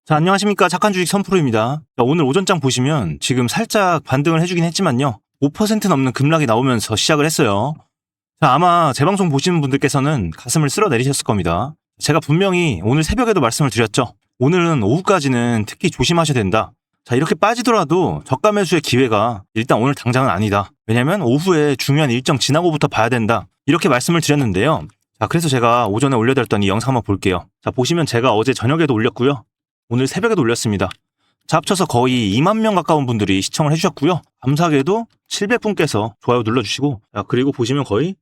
자, 안녕하십니까. 착한 주식 선프로입니다. 자, 오늘 오전장 보시면 지금 살짝 반등을 해주긴 했지만요. 5% 넘는 급락이 나오면서 시작을 했어요. 자, 아마 제 방송 보시는 분들께서는 가슴을 쓸어내리셨을 겁니다. 제가 분명히 오늘 새벽에도 말씀을 드렸죠. 오늘은 오후까지는 특히 조심하셔야 된다. 자, 이렇게 빠지더라도 저가 매수의 기회가 일단 오늘 당장은 아니다. 왜냐면 오후에 중요한 일정 지나고부터 봐야 된다. 이렇게 말씀을 드렸는데요. 자, 그래서 제가 오전에 올려드렸던 이 영상 한번 볼게요. 자, 보시면 제가 어제 저녁에도 올렸고요. 오늘 새벽에도 올렸습니다. 자, 합쳐서 거의 2만 명 가까운 분들이 시청을 해주셨고요. 감사하게도 700분께서 좋아요 눌러주시고, 자, 그리고 보시면 거의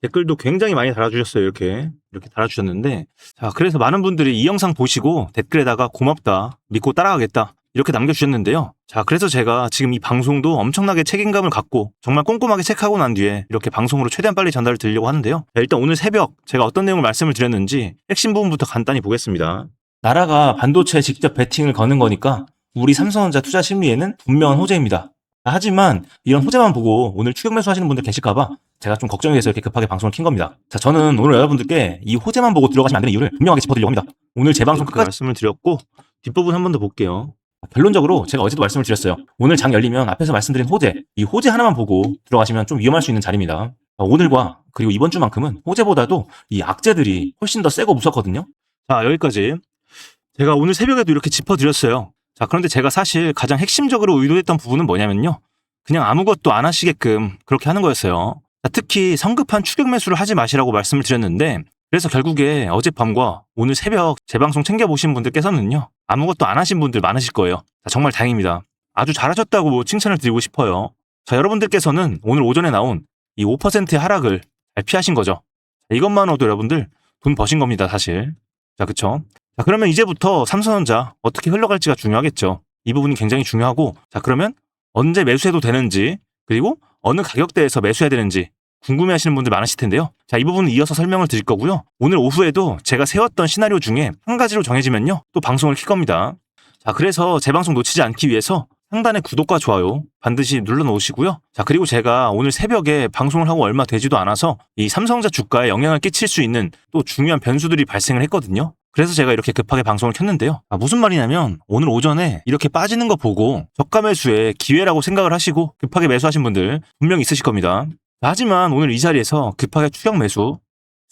댓글도 굉장히 많이 달아주셨어요. 이렇게 달아주셨는데, 자, 그래서 많은 분들이 이 영상 보시고 댓글에다가 고맙다, 믿고 따라가겠다 이렇게 남겨주셨는데요. 자, 그래서 제가 지금 이 방송도 엄청나게 책임감을 갖고 정말 꼼꼼하게 체크하고 난 뒤에 이렇게 방송으로 최대한 빨리 전달을 드리려고 하는데요. 자, 일단 오늘 새벽 제가 어떤 내용을 말씀을 드렸는지 핵심 부분부터 간단히 보겠습니다. 나라가 반도체에 직접 베팅을 거는 거니까 우리 삼성전자 투자 심리에는 분명한 호재입니다. 하지만 이런 호재만 보고 오늘 추격 매수하시는 분들 계실까봐 제가 좀 걱정이 돼서 이렇게 급하게 방송을 킨 겁니다. 자, 저는 오늘 여러분들께 이 호재만 보고 들어가시면 안 되는 이유를 분명하게 짚어드리려고 합니다. 오늘 제 방송 끝까지 말씀을 드렸고 뒷부분 한 번 더 볼게요. 결론적으로 제가 어제도 말씀을 드렸어요. 오늘 장 열리면 앞에서 말씀드린 호재, 이 호재 하나만 보고 들어가시면 좀 위험할 수 있는 자리입니다. 오늘과 그리고 이번 주만큼은 호재보다도 이 악재들이 훨씬 더 세고 무섭거든요. 자, 여기까지. 제가 오늘 새벽에도 이렇게 짚어드렸어요. 자, 그런데 제가 사실 가장 핵심적으로 의도했던 부분은 뭐냐면요. 그냥 아무것도 안 하시게끔 그렇게 하는 거였어요. 자, 특히 성급한 추격 매수를 하지 마시라고 말씀을 드렸는데, 그래서 결국에 어젯밤과 오늘 새벽 재방송 챙겨보신 분들께서는요. 아무것도 안 하신 분들 많으실 거예요. 자, 정말 다행입니다. 아주 잘하셨다고 칭찬을 드리고 싶어요. 자, 여러분들께서는 오늘 오전에 나온 이 5%의 하락을 잘 피하신 거죠. 자, 이것만으로도 여러분들 돈 버신 겁니다, 사실. 자, 그쵸? 자, 그러면 이제부터 삼성전자 어떻게 흘러갈지가 중요하겠죠. 이 부분이 굉장히 중요하고, 자, 그러면 언제 매수해도 되는지, 그리고 어느 가격대에서 매수해야 되는지 궁금해 하시는 분들 많으실 텐데요. 자, 이 부분은 이어서 설명을 드릴 거고요. 오늘 오후에도 제가 세웠던 시나리오 중에 한 가지로 정해지면요. 또 방송을 킬 겁니다. 자, 그래서 제 방송 놓치지 않기 위해서 상단에 구독과 좋아요 반드시 눌러놓으시고요. 자, 그리고 제가 오늘 새벽에 방송을 하고 얼마 되지도 않아서 이 삼성전자 주가에 영향을 끼칠 수 있는 또 중요한 변수들이 발생을 했거든요. 그래서 제가 이렇게 급하게 방송을 켰는데요. 무슨 말이냐면 오늘 오전에 이렇게 빠지는 거 보고 저가 매수의 기회라고 생각을 하시고 급하게 매수하신 분들 분명히 있으실 겁니다. 하지만 오늘 이 자리에서 급하게 추격 매수,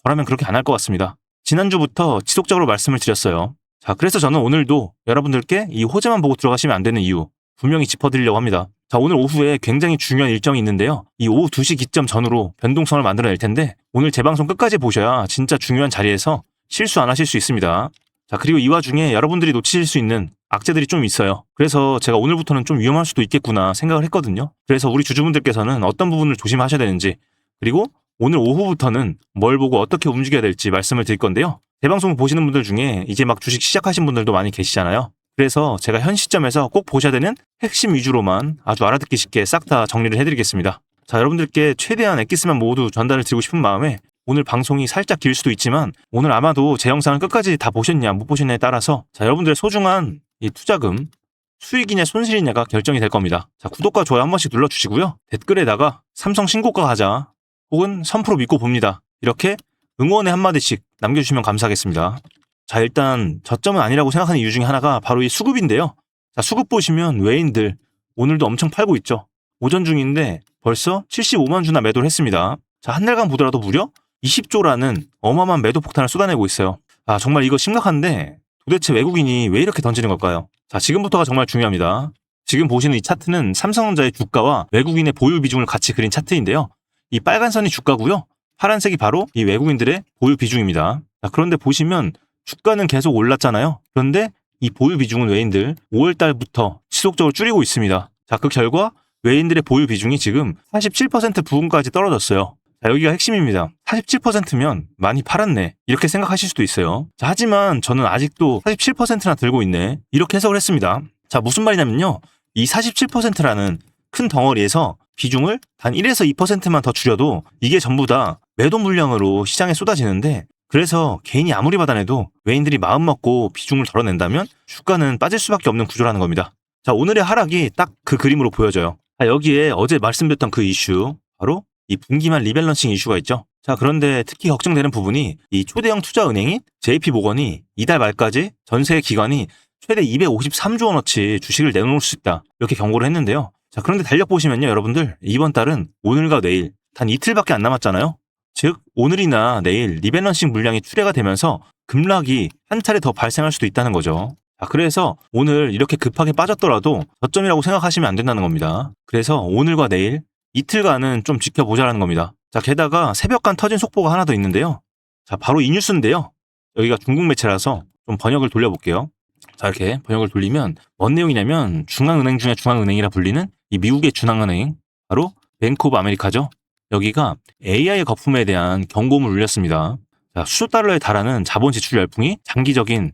저라면 그렇게 안 할 것 같습니다. 지난주부터 지속적으로 말씀을 드렸어요. 자, 그래서 저는 오늘도 여러분들께 이 호재만 보고 들어가시면 안 되는 이유 분명히 짚어드리려고 합니다. 자, 오늘 오후에 굉장히 중요한 일정이 있는데요. 이 오후 2시 기점 전후로 변동성을 만들어낼 텐데 오늘 제 방송 끝까지 보셔야 진짜 중요한 자리에서 실수 안 하실 수 있습니다. 자, 그리고 이 와중에 여러분들이 놓치실 수 있는 악재들이 좀 있어요. 그래서 제가 오늘부터는 좀 위험할 수도 있겠구나 생각을 했거든요. 그래서 우리 주주분들께서는 어떤 부분을 조심하셔야 되는지, 그리고 오늘 오후부터는 뭘 보고 어떻게 움직여야 될지 말씀을 드릴 건데요. 제 방송 보시는 분들 중에 이제 막 주식 시작하신 분들도 많이 계시잖아요. 그래서 제가 현 시점에서 꼭 보셔야 되는 핵심 위주로만 아주 알아듣기 쉽게 싹 다 정리를 해드리겠습니다. 자, 여러분들께 최대한 엑기스만 모두 전달을 드리고 싶은 마음에 오늘 방송이 살짝 길 수도 있지만 오늘 아마도 제 영상을 끝까지 다 보셨냐 못 보셨냐에 따라서 자, 여러분들의 소중한 이 투자금 수익이냐 손실이냐가 결정이 될 겁니다. 자, 구독과 좋아요 한 번씩 눌러주시고요. 댓글에다가 삼성 신고가 가자 혹은 선프로 믿고 봅니다. 이렇게 응원의 한마디씩 남겨주시면 감사하겠습니다. 자, 일단 저점은 아니라고 생각하는 이유 중에 하나가 바로 이 수급인데요. 자, 수급 보시면 외인들 오늘도 엄청 팔고 있죠. 오전 중인데 벌써 75만 주나 매도를 했습니다. 자, 한 달간 보더라도 무려 20조라는 어마어마한 매도 폭탄을 쏟아내고 있어요. 아, 정말 이거 심각한데 도대체 외국인이 왜 이렇게 던지는 걸까요? 자, 지금부터가 정말 중요합니다. 지금 보시는 이 차트는 삼성전자의 주가와 외국인의 보유 비중을 같이 그린 차트인데요. 이 빨간 선이 주가고요. 파란색이 바로 이 외국인들의 보유 비중입니다. 자, 그런데 보시면 주가는 계속 올랐잖아요. 그런데 이 보유 비중은 외인들 5월 달부터 지속적으로 줄이고 있습니다. 자, 그 결과 외인들의 보유 비중이 지금 47% 부근까지 떨어졌어요. 자, 여기가 핵심입니다. 47%면 많이 팔았네 이렇게 생각하실 수도 있어요. 자, 하지만 저는 아직도 47%나 들고 있네 이렇게 해석을 했습니다. 자, 무슨 말이냐면요. 이 47%라는 큰 덩어리에서 비중을 단 1에서 2%만 더 줄여도 이게 전부 다 매도 물량으로 시장에 쏟아지는데, 그래서 개인이 아무리 받아내도 외인들이 마음 먹고 비중을 덜어낸다면 주가는 빠질 수밖에 없는 구조라는 겁니다. 자, 오늘의 하락이 딱 그 그림으로 보여져요. 자, 여기에 어제 말씀드렸던 그 이슈, 바로 이 분기만 리밸런싱 이슈가 있죠. 자, 그런데 특히 걱정되는 부분이 이 초대형 투자은행인 JP모건이 이달 말까지 전 세계 기관이 최대 253조 원어치 주식을 내놓을 수 있다. 이렇게 경고를 했는데요. 자, 그런데 달력 보시면요, 여러분들 이번 달은 오늘과 내일 단 이틀밖에 안 남았잖아요. 즉 오늘이나 내일 리밸런싱 물량이 출회가 되면서 급락이 한 차례 더 발생할 수도 있다는 거죠. 자, 그래서 오늘 이렇게 급하게 빠졌더라도 저점이라고 생각하시면 안 된다는 겁니다. 그래서 오늘과 내일 이틀간은 좀 지켜보자라는 겁니다. 자, 게다가 새벽간 터진 속보가 하나 더 있는데요. 자, 바로 이 뉴스인데요. 여기가 중국 매체라서 좀 번역을 돌려볼게요. 자, 이렇게 번역을 돌리면 뭔 내용이냐면 중앙은행 중에 중앙은행이라 불리는 이 미국의 중앙은행, 바로 뱅크 오브 아메리카죠. 여기가 AI의 거품에 대한 경고음을 울렸습니다. 자, 수조 달러에 달하는 자본 지출 열풍이 장기적인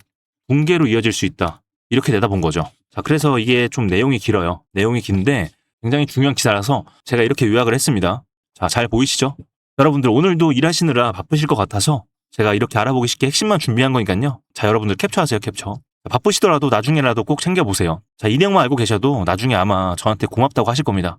붕괴로 이어질 수 있다. 이렇게 내다본 거죠. 자, 그래서 이게 좀 내용이 길어요. 내용이 긴데 굉장히 중요한 기사라서 제가 이렇게 요약을 했습니다. 자, 잘 보이시죠? 여러분들 오늘도 일하시느라 바쁘실 것 같아서 제가 이렇게 알아보기 쉽게 핵심만 준비한 거니까요. 자, 여러분들 캡처하세요, 캡처. 자, 바쁘시더라도 나중에라도 꼭 챙겨보세요. 자, 이 내용만 알고 계셔도 나중에 아마 저한테 고맙다고 하실 겁니다.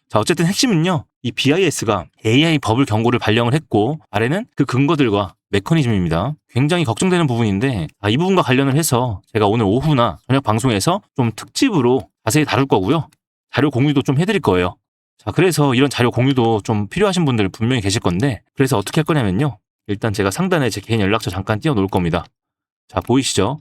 자, 어쨌든 핵심은요. 이 BIS가 AI 버블 경고를 발령을 했고 아래는 그 근거들과 메커니즘입니다. 굉장히 걱정되는 부분인데 이 부분과 관련을 해서 제가 오늘 오후나 저녁 방송에서 좀 특집으로 자세히 다룰 거고요. 자료 공유도 좀 해드릴 거예요. 자, 그래서 이런 자료 공유도 좀 필요하신 분들 분명히 계실 건데 그래서 어떻게 할 거냐면요. 일단 제가 상단에 제 개인 연락처 잠깐 띄워놓을 겁니다. 자, 보이시죠?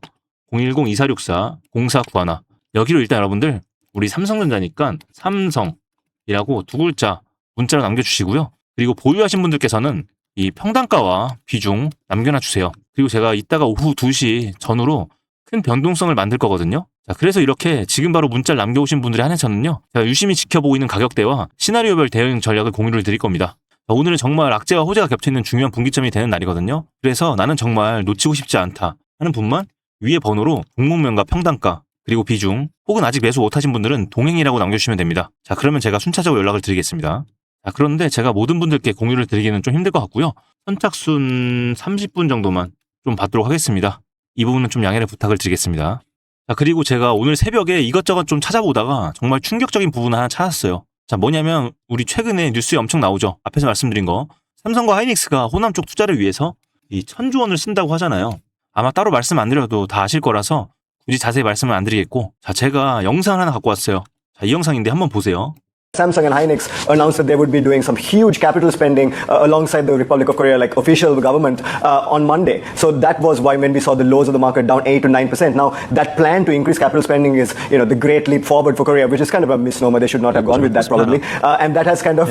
010-2464-0491 여기로 일단 여러분들 우리 삼성전자니까 삼성이라고 두 글자 문자로 남겨주시고요. 그리고 보유하신 분들께서는 이 평단가와 비중 남겨놔주세요. 그리고 제가 이따가 오후 2시 전후로 큰 변동성을 만들 거거든요. 자, 그래서 이렇게 지금 바로 문자를 남겨오신 분들에 한해서는요. 제가 유심히 지켜보고 있는 가격대와 시나리오별 대응 전략을 공유를 드릴 겁니다. 자, 오늘은 정말 악재와 호재가 겹쳐있는 중요한 분기점이 되는 날이거든요. 그래서 나는 정말 놓치고 싶지 않다 하는 분만 위에 번호로 종목명과 평단가 그리고 비중 혹은 아직 매수 못하신 분들은 동행이라고 남겨주시면 됩니다. 자, 그러면 제가 순차적으로 연락을 드리겠습니다. 자, 그런데 제가 모든 분들께 공유를 드리기는 좀 힘들 것 같고요. 선착순 30분 정도만 좀 받도록 하겠습니다. 이 부분은 좀 양해를 부탁을 드리겠습니다. 자, 그리고 제가 오늘 새벽에 이것저것 좀 찾아보다가 정말 충격적인 부분을 하나 찾았어요. 자, 뭐냐면 우리 최근에 뉴스에 엄청 나오죠. 앞에서 말씀드린 거. 삼성과 하이닉스가 호남 쪽 투자를 위해서 이 1,000조 원을 쓴다고 하잖아요. 아마 따로 말씀 안 드려도 다 아실 거라서 굳이 자세히 말씀을 안 드리겠고 자, 제가 영상을 하나 갖고 왔어요. 자, 이 영상인데 한번 보세요. Samsung and Hynix announced that they would be doing some huge capital spending alongside the Republic of Korea, like official government, on Monday. So that was why when we saw the lows of the market down 8 to 9%. Now that plan to increase capital spending is, the great leap forward for Korea, which is kind of a misnomer. They should not have gone with that probably. And that has kind of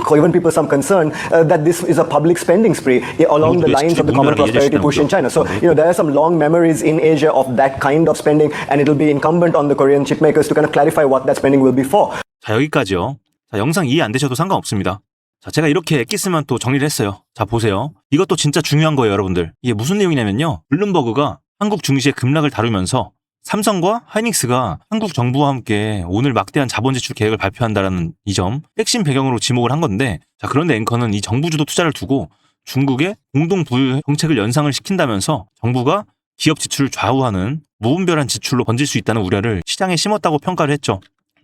given people some concern that this is a public spending spree along the lines of the common prosperity push in China. So, there are some long memories in Asia of that kind of spending, and it will be incumbent on the Korean chip makers to kind of clarify what that spending will be for. 자, 여기까지요. 자, 영상 이해 안 되셔도 상관없습니다. 자, 제가 이렇게 엑기스만 또 정리를 했어요. 자, 보세요. 이것도 진짜 중요한 거예요, 여러분들. 이게 무슨 내용이냐면요. 블룸버그가 한국 증시의 급락을 다루면서 삼성과 하이닉스가 한국 정부와 함께 오늘 막대한 자본 지출 계획을 발표한다라는 이 점 핵심 배경으로 지목을 한 건데 자, 그런데 앵커는 이 정부 주도 투자를 두고 중국의 공동 부유 정책을 연상을 시킨다면서 정부가 기업 지출을 좌우하는 무분별한 지출로 번질 수 있다는 우려를 시장에 심었다고 평가를 했죠.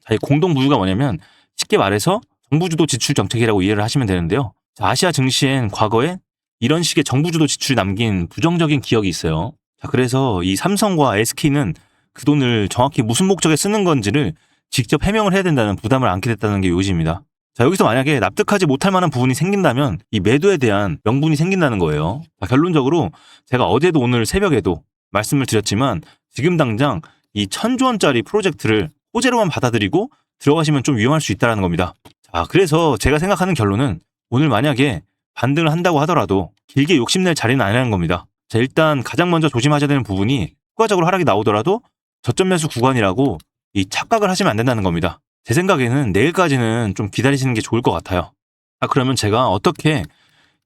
자, 이 공동 부유가 뭐냐면 쉽게 말해서 정부 주도 지출 정책이라고 이해를 하시면 되는데요. 자, 아시아 증시엔 과거에 이런 식의 정부 주도 지출이 남긴 부정적인 기억이 있어요. 자, 그래서 이 삼성과 SK는 그 돈을 정확히 무슨 목적에 쓰는 건지를 직접 해명을 해야 된다는 부담을 안게 됐다는 게 요지입니다. 자, 여기서 만약에 납득하지 못할 만한 부분이 생긴다면 이 매도에 대한 명분이 생긴다는 거예요. 자, 결론적으로 제가 어제도 오늘 새벽에도 말씀을 드렸지만 지금 당장 이 1,000조 원짜리 프로젝트를 호재로만 받아들이고 들어가시면 좀 위험할 수 있다는 겁니다. 자, 그래서 제가 생각하는 결론은 오늘 만약에 반등을 한다고 하더라도 길게 욕심낼 자리는 아니라는 겁니다. 자, 일단 가장 먼저 조심하셔야 되는 부분이 추가적으로 하락이 나오더라도 저점 매수 구간이라고 이 착각을 하시면 안 된다는 겁니다. 제 생각에는 내일까지는 좀 기다리시는 게 좋을 것 같아요. 자, 그러면 제가 어떻게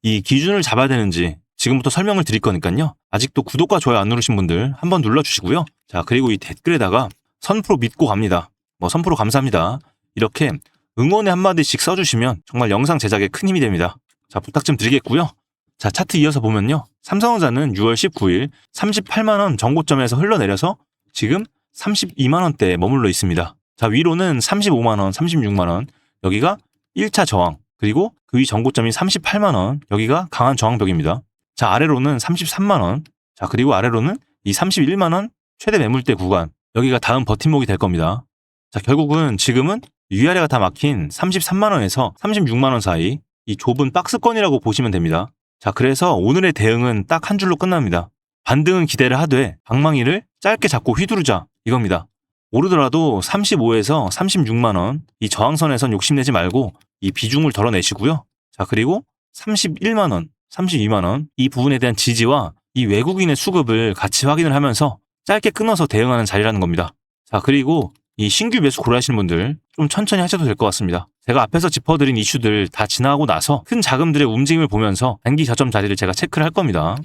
이 기준을 잡아야 되는지 지금부터 설명을 드릴 거니까요. 아직도 구독과 좋아요 안 누르신 분들 한번 눌러주시고요. 자, 그리고 이 댓글에다가 선프로 믿고 갑니다. 선프로 감사합니다. 이렇게 응원의 한마디씩 써주시면 정말 영상 제작에 큰 힘이 됩니다. 자, 부탁 좀 드리겠고요. 자, 차트 이어서 보면요. 삼성전자는 6월 19일 38만원 정고점에서 흘러내려서 지금 32만원대에 머물러 있습니다. 자, 위로는 35만원, 36만원, 여기가 1차 저항, 그리고 그 위 정고점이 38만원, 여기가 강한 저항벽입니다. 자, 아래로는 33만원, 자, 그리고 아래로는 이 31만원, 최대 매물대 구간, 여기가 다음 버팀목이 될 겁니다. 자, 결국은 지금은 위아래가 다 막힌 33만원에서 36만원 사이 이 좁은 박스권이라고 보시면 됩니다. 자, 그래서 오늘의 대응은 딱 한 줄로 끝납니다. 반등은 기대를 하되 방망이를 짧게 잡고 휘두르자 이겁니다. 오르더라도 35에서 36만원 이 저항선에선 욕심내지 말고 이 비중을 덜어내시고요. 자, 그리고 31만원, 32만원 이 부분에 대한 지지와 이 외국인의 수급을 같이 확인을 하면서 짧게 끊어서 대응하는 자리라는 겁니다. 자, 그리고 이 신규 매수 고려하시는 분들 좀 천천히 하셔도 될 것 같습니다. 제가 앞에서 짚어드린 이슈들 다 지나가고 나서 큰 자금들의 움직임을 보면서 단기 저점 자리를 제가 체크를 할 겁니다.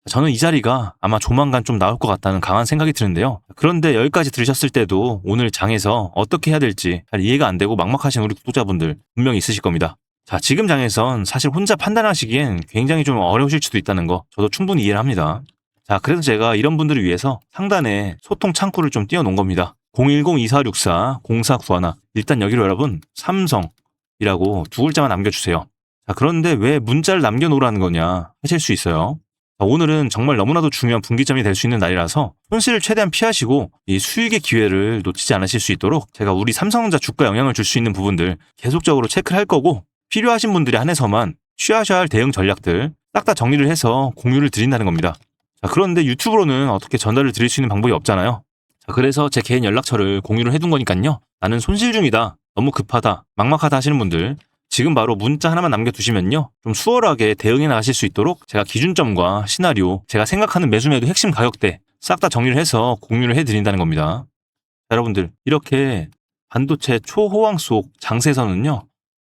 저는 이 자리가 아마 조만간 좀 나올 것 같다는 강한 생각이 드는데요. 그런데 여기까지 들으셨을 때도 오늘 장에서 어떻게 해야 될지 잘 이해가 안 되고 막막하신 우리 구독자분들 분명히 있으실 겁니다. 자, 지금 장에선 사실 혼자 판단하시기엔 굉장히 좀 어려우실 수도 있다는 거 저도 충분히 이해를 합니다. 자, 그래서 제가 이런 분들을 위해서 상단에 소통 창구를 좀 띄워놓은 겁니다. 010-2464-0491 일단 여기로 여러분 삼성이라고 두 글자만 남겨주세요. 자, 그런데 왜 문자를 남겨놓으라는 거냐 하실 수 있어요. 자, 오늘은 정말 너무나도 중요한 분기점이 될 수 있는 날이라서 손실을 최대한 피하시고 이 수익의 기회를 놓치지 않으실 수 있도록 제가 우리 삼성전자 주가 영향을 줄 수 있는 부분들 계속적으로 체크를 할 거고 필요하신 분들이 한해서만 취하셔야 할 대응 전략들 딱 다 정리를 해서 공유를 드린다는 겁니다. 자, 그런데 유튜브로는 어떻게 전달을 드릴 수 있는 방법이 없잖아요. 자, 그래서 제 개인 연락처를 공유를 해둔 거니까요. 나는 손실 중이다, 너무 급하다, 막막하다 하시는 분들 지금 바로 문자 하나만 남겨두시면요. 좀 수월하게 대응해 나가실 수 있도록 제가 기준점과 시나리오, 제가 생각하는 매수매도 핵심 가격대 싹 다 정리를 해서 공유를 해드린다는 겁니다. 자, 여러분들 이렇게 반도체 초호황 속 장세에서는요.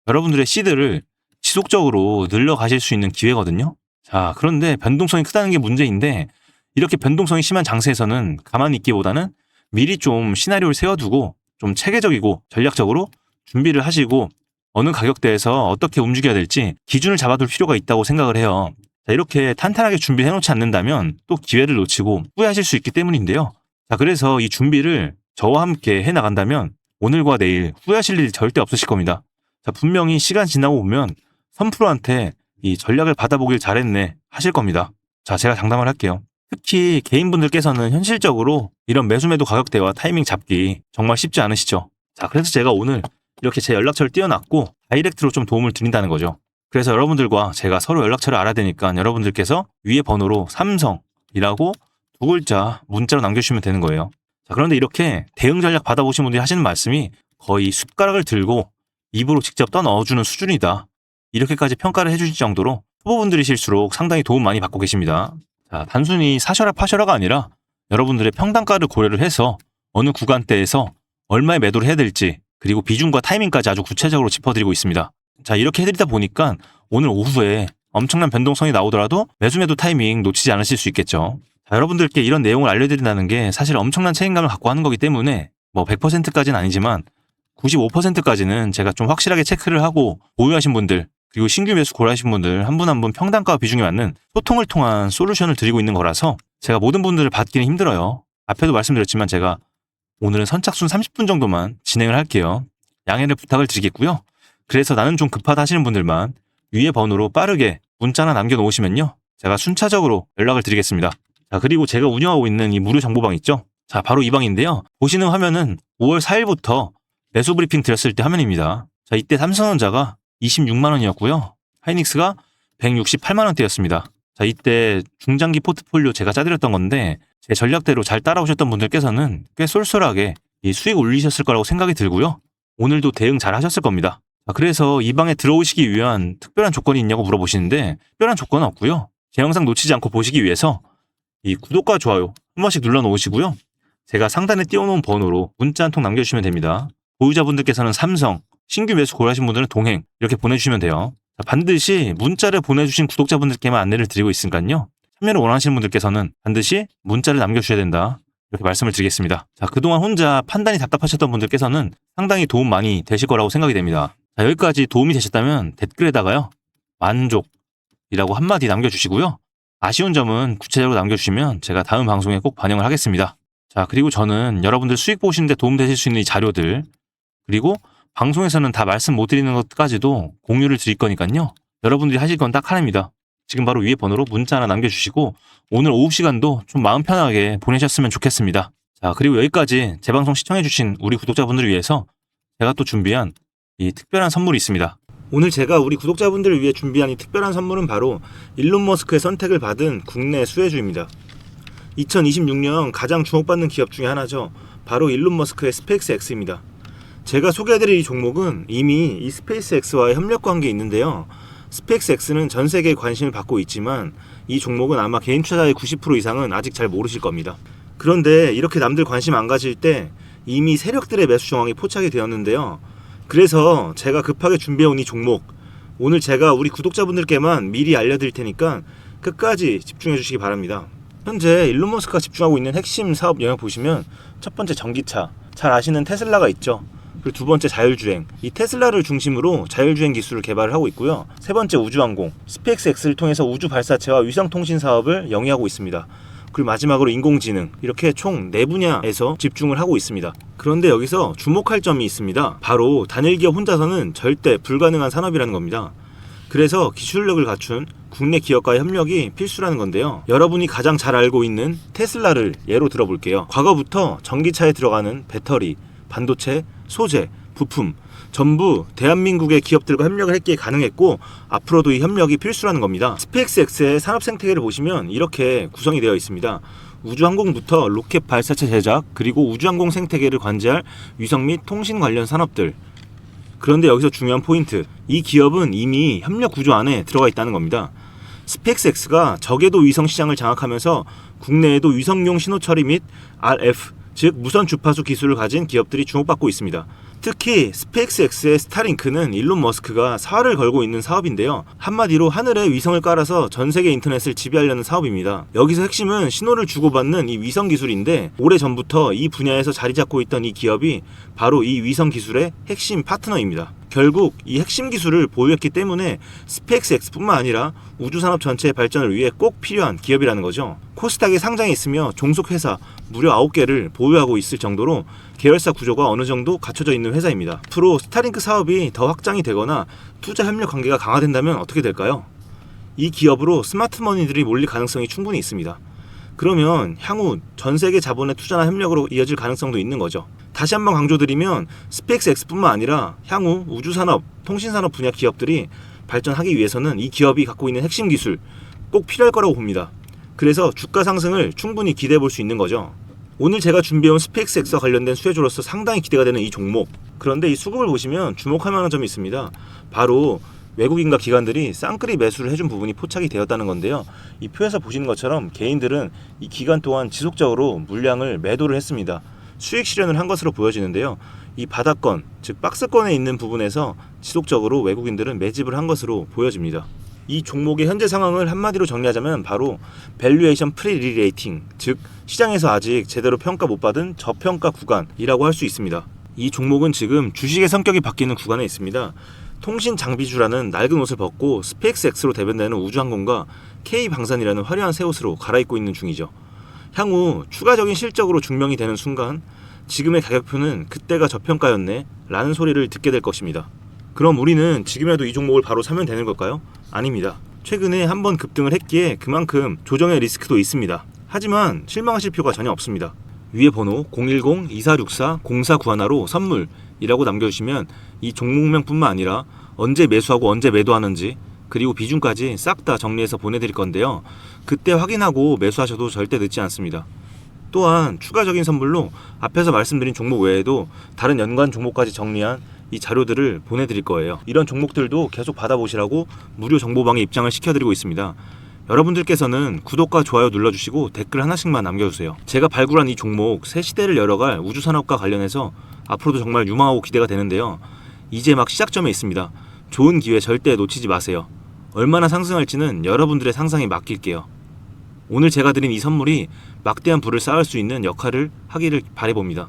여러분들의 시드를 지속적으로 늘려가실 수 있는 기회거든요. 자, 그런데 변동성이 크다는 게 문제인데 이렇게 변동성이 심한 장세에서는 가만히 있기보다는 미리 좀 시나리오를 세워두고 좀 체계적이고 전략적으로 준비를 하시고 어느 가격대에서 어떻게 움직여야 될지 기준을 잡아둘 필요가 있다고 생각을 해요. 자, 이렇게 탄탄하게 준비해놓지 않는다면 또 기회를 놓치고 후회하실 수 있기 때문인데요. 자, 그래서 이 준비를 저와 함께 해나간다면 오늘과 내일 후회하실 일이 절대 없으실 겁니다. 자, 분명히 시간 지나고 보면 선프로한테 이 전략을 받아보길 잘했네 하실 겁니다. 자, 제가 장담을 할게요. 특히 개인분들께서는 현실적으로 이런 매수매도 가격대와 타이밍 잡기 정말 쉽지 않으시죠. 자, 그래서 제가 오늘 이렇게 제 연락처를 띄워놨고 다이렉트로 좀 도움을 드린다는 거죠. 그래서 여러분들과 제가 서로 연락처를 알아야 되니까 여러분들께서 위에 번호로 삼성이라고 두 글자 문자로 남겨주시면 되는 거예요. 자, 그런데 이렇게 대응 전략 받아보신 분들이 하시는 말씀이 거의 숟가락을 들고 입으로 직접 떠넣어주는 수준이다. 이렇게까지 평가를 해주실 정도로 초보분들이실수록 상당히 도움 많이 받고 계십니다. 자, 단순히 사셔라 파셔라가 아니라 여러분들의 평단가를 고려를 해서 어느 구간대에서 얼마에 매도를 해야 될지 그리고 비중과 타이밍까지 아주 구체적으로 짚어드리고 있습니다. 자, 이렇게 해드리다 보니까 오늘 오후에 엄청난 변동성이 나오더라도 매수매도 타이밍 놓치지 않으실 수 있겠죠. 자, 여러분들께 이런 내용을 알려드린다는 게 사실 엄청난 책임감을 갖고 하는 거기 때문에 뭐 100%까지는 아니지만 95%까지는 제가 좀 확실하게 체크를 하고 보유하신 분들 그리고 신규 매수 고려하신 분들 한 분 한 분 평단가와 비중에 맞는 소통을 통한 솔루션을 드리고 있는 거라서 제가 모든 분들을 받기는 힘들어요. 앞에도 말씀드렸지만 제가 오늘은 선착순 30분 정도만 진행을 할게요. 양해를 부탁을 드리겠고요. 그래서 나는 좀 급하다 하시는 분들만 위에 번호로 빠르게 문자 하나 남겨놓으시면요. 제가 순차적으로 연락을 드리겠습니다. 자, 그리고 제가 운영하고 있는 이 무료 정보방 있죠? 자, 바로 이 방인데요. 보시는 화면은 5월 4일부터 매수 브리핑 드렸을 때 화면입니다. 자, 이때 삼성전자가 26만원이었고요. 하이닉스가 168만원대였습니다. 자, 이때 중장기 포트폴리오 제가 짜드렸던 건데 제 전략대로 잘 따라오셨던 분들께서는 꽤 쏠쏠하게 이 수익 올리셨을 거라고 생각이 들고요. 오늘도 대응 잘 하셨을 겁니다. 자, 그래서 이 방에 들어오시기 위한 특별한 조건이 있냐고 물어보시는데 특별한 조건은 없고요. 제 영상 놓치지 않고 보시기 위해서 이 구독과 좋아요 한 번씩 눌러놓으시고요. 제가 상단에 띄워놓은 번호로 문자 한 통 남겨주시면 됩니다. 보유자분들께서는 삼성, 신규 매수 고려하신 분들은 동행 이렇게 보내주시면 돼요. 자, 반드시 문자를 보내주신 구독자분들께만 안내를 드리고 있으니까요. 참여를 원하시는 분들께서는 반드시 문자를 남겨주셔야 된다. 이렇게 말씀을 드리겠습니다. 자, 그동안 혼자 판단이 답답하셨던 분들께서는 상당히 도움 많이 되실 거라고 생각이 됩니다. 자, 여기까지 도움이 되셨다면 댓글에다가요. 만족이라고 한마디 남겨주시고요. 아쉬운 점은 구체적으로 남겨주시면 제가 다음 방송에 꼭 반영을 하겠습니다. 자, 그리고 저는 여러분들 수익 보시는데 도움 되실 수 있는 이 자료들 그리고 방송에서는 다 말씀 못 드리는 것까지도 공유를 드릴 거니까요. 여러분들이 하실 건 딱 하나입니다. 지금 바로 위에 번호로 문자 하나 남겨주시고 오늘 오후 시간도 좀 마음 편하게 보내셨으면 좋겠습니다. 자, 그리고 여기까지 제 방송 시청해주신 우리 구독자분들을 위해서 제가 또 준비한 이 특별한 선물이 있습니다. 오늘 제가 우리 구독자분들을 위해 준비한 이 특별한 선물은 바로 일론 머스크의 선택을 받은 국내 수혜주입니다. 2026년 가장 주목받는 기업 중에 하나죠. 바로 일론 머스크의 스페이스X입니다. 제가 소개해드릴 이 종목은 이미 이 스페이스X와의 협력 관계에 있는데요. 스페이스X는 전 세계에 관심을 받고 있지만 이 종목은 아마 개인 투자자의 90% 이상은 아직 잘 모르실 겁니다. 그런데 이렇게 남들 관심 안 가질 때 이미 세력들의 매수 정황이 포착이 되었는데요. 그래서 제가 급하게 준비해온 이 종목, 오늘 제가 우리 구독자분들께만 미리 알려드릴 테니까 끝까지 집중해 주시기 바랍니다. 현재 일론 머스크가 집중하고 있는 핵심 사업 영역 보시면 첫 번째 전기차, 잘 아시는 테슬라가 있죠. 그리고 두 번째 자율주행, 이 테슬라를 중심으로 자율주행 기술을 개발을 하고 있고요. 세 번째 우주항공, 스페이스X를 통해서 우주 발사체와 위성통신 사업을 영위하고 있습니다. 그리고 마지막으로 인공지능, 이렇게 총 4분야에서 집중을 하고 있습니다. 그런데 여기서 주목할 점이 있습니다. 바로 단일 기업 혼자서는 절대 불가능한 산업이라는 겁니다. 그래서 기술력을 갖춘 국내 기업과의 협력이 필수라는 건데요. 여러분이 가장 잘 알고 있는 테슬라를 예로 들어볼게요. 과거부터 전기차에 들어가는 배터리, 반도체, 소재, 부품 전부 대한민국의 기업들과 협력을 했기에 가능했고 앞으로도 이 협력이 필수라는 겁니다. 스페이스X의 산업 생태계를 보시면 이렇게 구성이 되어 있습니다. 우주항공부터 로켓 발사체 제작, 그리고 우주항공 생태계를 관제할 위성 및 통신 관련 산업들. 그런데 여기서 중요한 포인트, 이 기업은 이미 협력 구조 안에 들어가 있다는 겁니다. 스페이스X가 저궤도 위성 시장을 장악하면서 국내에도 위성용 신호 처리 및 RF, 즉 무선 주파수 기술을 가진 기업들이 주목받고 있습니다. 특히 스페이스X의 스타링크는 일론 머스크가 사활을 걸고 있는 사업인데요. 한마디로 하늘에 위성을 깔아서 전 세계 인터넷을 지배하려는 사업입니다. 여기서 핵심은 신호를 주고받는 이 위성 기술인데 오래전부터 이 분야에서 자리 잡고 있던 이 기업이 바로 이 위성 기술의 핵심 파트너입니다. 결국 이 핵심 기술을 보유했기 때문에 스페이스X뿐만 아니라 우주산업 전체의 발전을 위해 꼭 필요한 기업이라는 거죠. 코스닥에 상장해 있으며 종속회사 무려 9개를 보유하고 있을 정도로 계열사 구조가 어느 정도 갖춰져 있는 회사입니다. 앞으로 스타링크 사업이 더 확장이 되거나 투자 협력 관계가 강화된다면 어떻게 될까요? 이 기업으로 스마트머니들이 몰릴 가능성이 충분히 있습니다. 그러면 향후 전 세계 자본의 투자나 협력으로 이어질 가능성도 있는 거죠. 다시 한번 강조드리면 스페이스X뿐만 아니라 향후 우주산업, 통신산업 분야 기업들이 발전하기 위해서는 이 기업이 갖고 있는 핵심 기술 꼭 필요할 거라고 봅니다. 그래서 주가 상승을 충분히 기대해 볼 수 있는 거죠. 오늘 제가 준비해온 스페이스X와 관련된 수혜주로서 상당히 기대가 되는 이 종목. 그런데 이 수급을 보시면 주목할 만한 점이 있습니다. 바로 외국인과 기관들이 쌍끌이 매수를 해준 부분이 포착이 되었다는 건데요. 이 표에서 보시는 것처럼 개인들은 이 기간 동안 지속적으로 물량을 매도를 했습니다. 수익 실현을 한 것으로 보여지는데요. 이 바닥권, 즉 박스권에 있는 부분에서 지속적으로 외국인들은 매집을 한 것으로 보여집니다. 이 종목의 현재 상황을 한마디로 정리하자면 바로 밸류에이션 프리리레이팅, 즉 시장에서 아직 제대로 평가 못 받은 저평가 구간이라고 할 수 있습니다. 이 종목은 지금 주식의 성격이 바뀌는 구간에 있습니다. 통신 장비주라는 낡은 옷을 벗고 스페이스X로 대변되는 우주항공과 K방산이라는 화려한 새 옷으로 갈아입고 있는 중이죠. 향후 추가적인 실적으로 증명이 되는 순간 지금의 가격표는 그때가 저평가였네 라는 소리를 듣게 될 것입니다. 그럼 우리는 지금이라도 이 종목을 바로 사면 되는 걸까요? 아닙니다. 최근에 한번 급등을 했기에 그만큼 조정의 리스크도 있습니다. 하지만 실망하실 필요가 전혀 없습니다. 위에 번호 010-2464-0491로 선물이라고 남겨주시면 이 종목명뿐만 아니라 언제 매수하고 언제 매도하는지 그리고 비중까지 싹 다 정리해서 보내드릴 건데요. 그때 확인하고 매수하셔도 절대 늦지 않습니다. 또한 추가적인 선물로 앞에서 말씀드린 종목 외에도 다른 연관 종목까지 정리한 이 자료들을 보내드릴 거예요. 이런 종목들도 계속 받아보시라고 무료 정보방에 입장을 시켜드리고 있습니다. 여러분들께서는 구독과 좋아요 눌러주시고 댓글 하나씩만 남겨주세요. 제가 발굴한 이 종목 새 시대를 열어갈 우주산업과 관련해서 앞으로도 정말 유망하고 기대가 되는데요. 이제 막 시작점에 있습니다. 좋은 기회 절대 놓치지 마세요. 얼마나 상승할지는 여러분들의 상상에 맡길게요. 오늘 제가 드린 이 선물이 막대한 부를 쌓을 수 있는 역할을 하기를 바라봅니다.